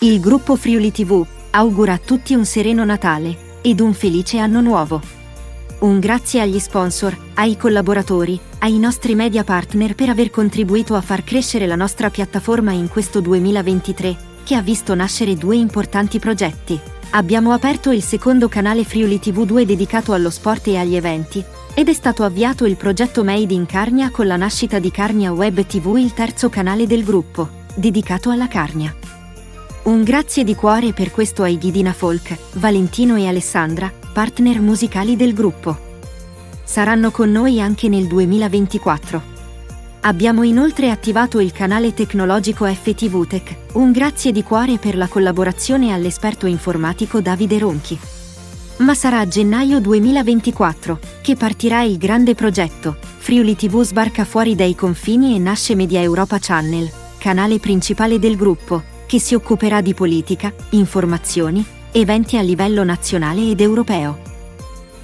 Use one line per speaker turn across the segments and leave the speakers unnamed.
Il gruppo Friuli TV augura a tutti un sereno Natale ed un felice anno nuovo. Un grazie agli sponsor, ai collaboratori, ai nostri media partner per aver contribuito a far crescere la nostra piattaforma in questo 2023, che ha visto nascere due importanti progetti. Abbiamo aperto il secondo canale Friuli TV 2 dedicato allo sport e agli eventi, ed è stato avviato il progetto Made in Carnia con la nascita di Carnia Web TV, il terzo canale del gruppo, dedicato alla Carnia. Un grazie di cuore per questo ai Ghidina Folk, Valentino e Alessandra, partner musicali del gruppo. Saranno con noi anche nel 2024. Abbiamo inoltre attivato il canale tecnologico FTV Tech, un grazie di cuore per la collaborazione all'esperto informatico Davide Ronchi. Ma sarà a gennaio 2024 che partirà il grande progetto. Friuli TV sbarca fuori dai confini e nasce Media Europa Channel, canale principale del gruppo, che si occuperà di politica, informazioni, eventi a livello nazionale ed europeo.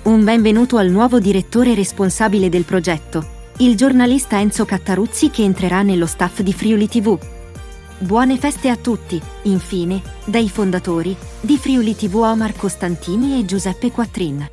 Un benvenuto al nuovo direttore responsabile del progetto, il giornalista Enzo Cattaruzzi, che entrerà nello staff di Friuli TV. Buone feste a tutti, infine, dai fondatori di Friuli TV Omar Costantini e Giuseppe Quattrin.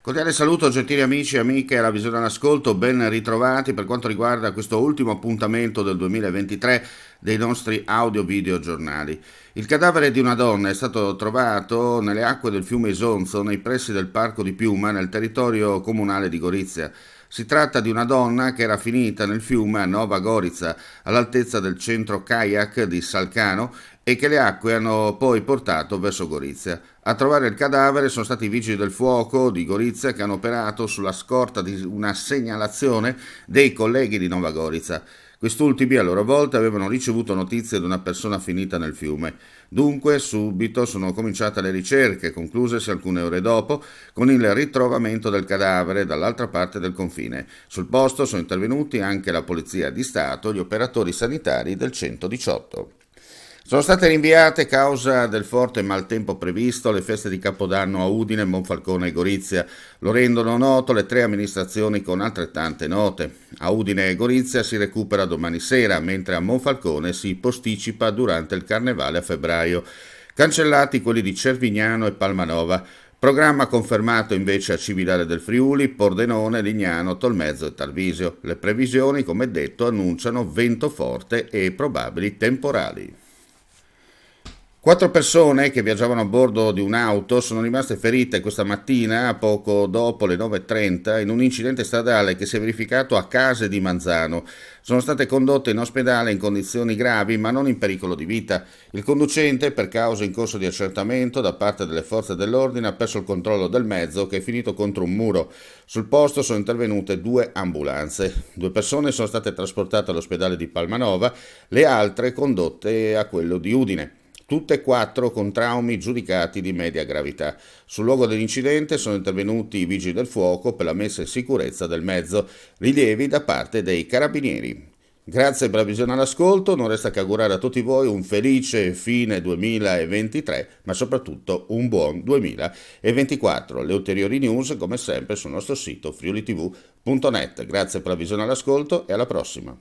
Cordiale saluto gentili amici e amiche alla Visione all'Ascolto, ben ritrovati per quanto riguarda questo ultimo appuntamento del 2023 dei nostri audio-video giornali. Il cadavere di una donna è stato trovato nelle acque del fiume Isonzo, nei pressi del parco di Piuma, nel territorio comunale di Gorizia. Si tratta di una donna che era finita nel fiume a Nova Gorica, all'altezza del centro kayak di Salcano, e che le acque hanno poi portato verso Gorizia. A trovare il cadavere sono stati i vigili del fuoco di Gorizia, che hanno operato sulla scorta di una segnalazione dei colleghi di Nova Gorica. Quest'ultimi a loro volta avevano ricevuto notizie di una persona finita nel fiume. Dunque subito sono cominciate le ricerche, conclusesi alcune ore dopo con il ritrovamento del cadavere dall'altra parte del confine. Sul posto sono intervenuti anche la Polizia di Stato e gli operatori sanitari del 118. Sono state rinviate, causa del forte maltempo previsto, le feste di Capodanno a Udine, Monfalcone e Gorizia. Lo rendono noto le tre amministrazioni con altrettante note. A Udine e Gorizia si recupera domani sera, mentre a Monfalcone si posticipa durante il Carnevale a febbraio. Cancellati quelli di Cervignano e Palmanova. Programma confermato invece a Cividale del Friuli, Pordenone, Lignano, Tolmezzo e Tarvisio. Le previsioni, come detto, annunciano vento forte e probabili temporali. 4 persone che viaggiavano a bordo di un'auto sono rimaste ferite questa mattina, poco dopo le 9:30, in un incidente stradale che si è verificato a Case di Manzano. Sono state condotte in ospedale in condizioni gravi, ma non in pericolo di vita. Il conducente, per cause in corso di accertamento da parte delle forze dell'ordine, ha perso il controllo del mezzo, che è finito contro un muro. Sul posto sono intervenute 2 ambulanze. 2 persone sono state trasportate all'ospedale di Palmanova, le altre condotte a quello di Udine. Tutte e 4 con traumi giudicati di media gravità. Sul luogo dell'incidente sono intervenuti i vigili del fuoco per la messa in sicurezza del mezzo, rilievi da parte dei carabinieri. Grazie per la visione all'ascolto, non resta che augurare a tutti voi un felice fine 2023, ma soprattutto un buon 2024. Le ulteriori news, come sempre, sul nostro sito friulitv.net. Grazie per la visione all'ascolto e alla prossima.